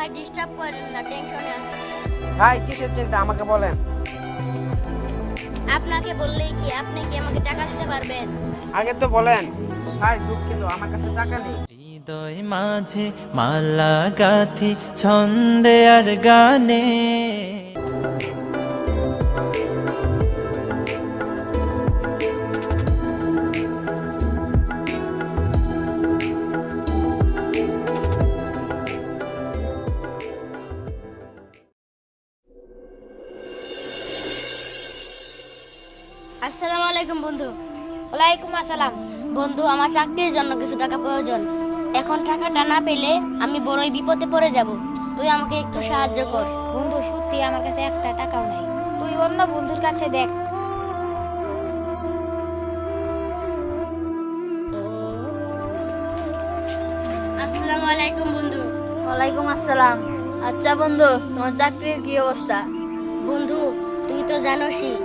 ভাই ডিস্টার্ব করেন না, টেনশনে আছি। ভাই কিসের চিন্তা আমাকে বলেন। আপনাকে বললেই কি আপনি কি আমাকে টাকা দিতে পারবেন? আগে তো বলেন। ভাই দুঃখিত, আমার কাছে টাকা নেই। হৃদয় মাঝে মালা গাথি ছন্দে আর গানে। আসসালামু আলাইকুম বন্ধু। ওয়ালাইকুম আসসালাম। বন্ধু, আমার চাকরির জন্য কিছু টাকা প্রয়োজন। এখন টাকাটা না পেলে আমি বড়ই বিপদে পড়ে যাব। তুই আমাকে একটু সাহায্য কর। বন্ধু, সত্যি আমার কাছে একটা টাকাও নাই। তুই অন্য বন্ধুর কাছে দেখ। আসসালামু আলাইকুম বন্ধু। ওয়ালাইকুম আসসালাম। আচ্ছা বন্ধু, তোমার চাকরির কি অবস্থা? বন্ধু, তুই তো জানোসই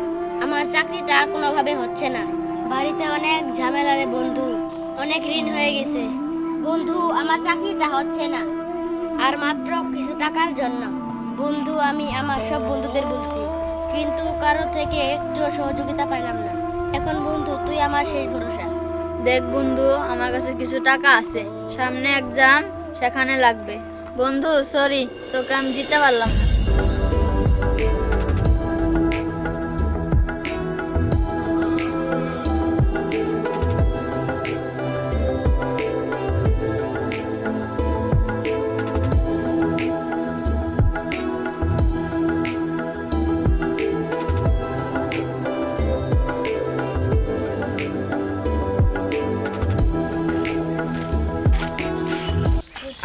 আমার চাকরিটা কোনোভাবে হচ্ছে না। বাড়িতে অনেক ঝামেলা রে বন্ধু, অনেক ঋণ হয়ে গেছে। বন্ধু, আমার চাকরিটা হচ্ছে না, আর মাত্র কিছু টাকার জন্য। বন্ধু, আমি আমার সব বন্ধুদের বলছি, কিন্তু কারো থেকে একটু সহযোগিতা পাইলাম না। এখন বন্ধু, তুই আমার শেষ ভরসা। দেখ বন্ধু, আমার কাছে কিছু টাকা আছে, সামনে এক্সাম, সেখানে লাগবে। বন্ধু সরি, তোকে আমি দিতে পারলাম না।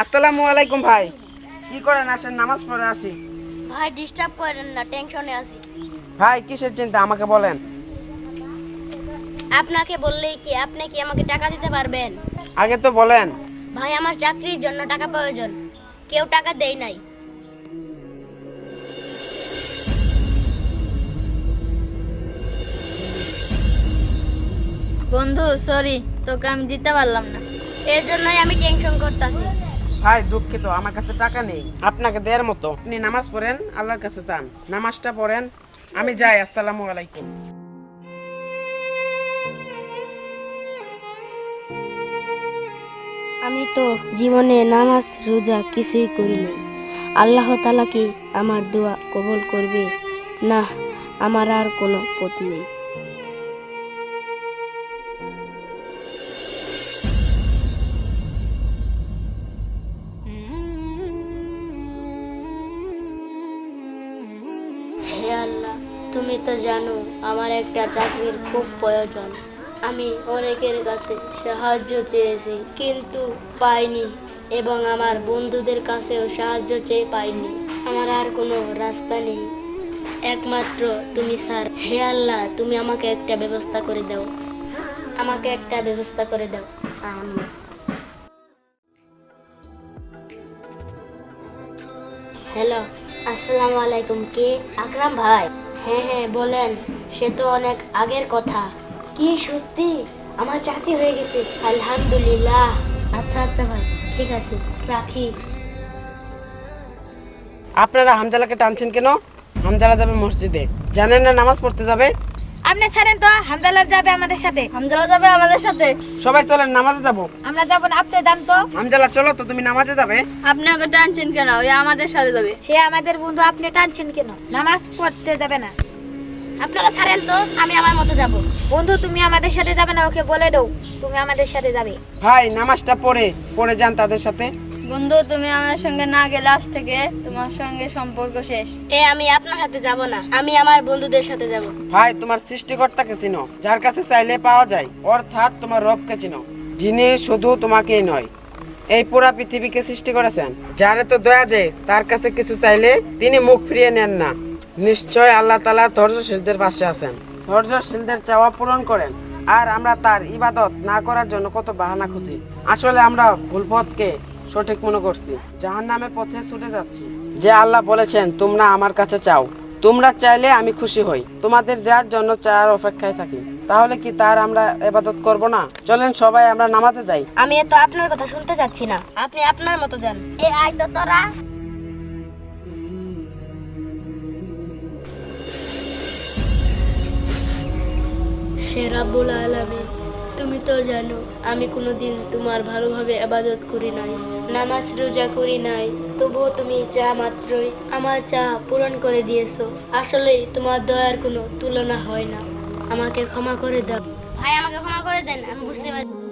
আসসালামু আলাইকুম ভাই। কি করেন? আসেন, নামাজ পড়ে আসি। ভাই ডিস্টার্ব করেন না, টেনশনে আছি। ভাই কিসের চিন্তা আমাকে বলেন। আপনাকে বললেই কি আপনি কি আমাকে টাকা দিতে পারবেন? আগে তো বলেন। ভাই, আমার চাকরির জন্য টাকা প্রয়োজন, কেউ টাকা দেয় নাই। বন্ধু সরি, তোকে আমি দিতে পারলাম না, এর জন্যই আমি টেনশন করতেছি। ভাই দুঃখিত, আমার কাছে টাকা নেই আপনাকে দেওয়ার মতো। আপনি নামাজ পড়েন, আল্লাহর কাছে চান, নামাজটা পড়েন। আমি যাই, আসসালামু আলাইকুম। আমি তো জীবনে নামাজ রোজা কিছুই করিনি। আল্লাহ তাআলা কি আমার দোয়া কবুল করবে? না, আমার আর কোনো পথ নেই। হে আল্লাহ, তুমি তো জানো আমার একটা চাকরির খুব প্রয়োজন। আমি অনেকের কাছে সাহায্য চেয়েছি, কিন্তু পাইনি, এবং আমার বন্ধুদের কাছেও সাহায্য চেয়ে পাইনি। আমার আর কোনো রাস্তা নেই, একমাত্র তুমি স্যার। হে আল্লাহ, তুমি আমাকে একটা ব্যবস্থা করে দাও, আমাকে একটা ব্যবস্থা করে দাও। আমিন। হ্যালো, আসসালামু আলাইকুম। কে? আকরাম ভাই? হ্যাঁ হ্যাঁ বলেন, সে তো অনেক আগের কথা। কি সত্যি আমার চাকরি হয়ে গেছে? আলহামদুলিল্লাহ। আচ্ছা আচ্ছা ভাই, ঠিক আছে, রাখি। আপনারা হামজালাকে টানছেন কেন? হামজালা যাবে মসজিদে, জানেন না নামাজ পড়তে যাবে? আপনি ছাড়েন তো, হামজালা যাবে আমাদের সাথে। হামজালা যাবে আমাদের সাথে? সবাই চলেন, নামাজে যাবো। আমরা যাবো না, আপনি যান তো। হামজালা চলো তো, তুমি নামাজে যাবে। আপনি ওকে টানছেন কেন? ওই আমাদের সাথে যাবে। সে আমাদের বন্ধু, আপনি টানছেন কেন? নামাজ পড়তে যাবে না? আপনারা ছাড়েন তো, আমি আমার মতো যাব। বন্ধু, তুমি আমাদের সাথে যাবে না, ওকে বলে দাও তুমি আমাদের সাথে যাবে। ভাই নামাজটা পড়ে যান তাদের সাথে। বন্ধু, তুমি আমার সঙ্গে না গেলে আজ থেকে তোমার সঙ্গে সম্পর্ক শেষ। আমি আপনার সাথে যাব না, আমি আমার বন্ধুদের সাথে যাব। ভাই তোমার সৃষ্টিকর্তাকে চিনো, যার কাছে চাইলে পাওয়া যায়, অর্থাৎ তোমার রবকে চিনো, যিনি শুধু তোমাকেই নয়, এই পুরা পৃথিবীকে সৃষ্টি করেছেন। যারে তো দয়া যায়, তার কাছে কিছু চাইলে তিনি মুখ ফিরিয়ে নেন না। নিশ্চয় আল্লাহ তাআলা ধৈর্যশীলদের পাশে আছেন, ধৈর্যশীলদের চাওয়া পূরণ করেন। আর আমরা তার ইবাদত না করার জন্য কত বাহানা খুঁজি। আসলে আমরা ভুল পথকে সঠিক মনে করছি, জাহান্নামের পথে ছুটে যাচ্ছি। যে আল্লাহ বলেছেন তোমরা আমার কাছে চাও, তোমরা চাইলে আমি খুশি হই, তোমাদের দেওয়ার জন্য চাওয়ার অপেক্ষায় থাকি। তাহলে কি তার আমরা ইবাদত করব না? চলেন সবাই আমরা নামাজে যাই। আমি তো আপনার কথা শুনতে যাচ্ছি না, আপনি আপনার মতো যান। এ আয় তো তোরা। হে রাব্বুল আলামিন, তুমি তো জানো আমি কোনোদিন তোমার ভালোভাবে ইবাদত করি নাই, নামাজ রোজা করি নাই, তবুও তুমি চা মাত্রই আমার চা পূরণ করে দিয়েছো। আসলে তোমার দয়ার কোনো তুলনা হয় না। আমাকে ক্ষমা করে দাও ভাই, আমাকে ক্ষমা করে দেন, আমি বুঝতে পারি।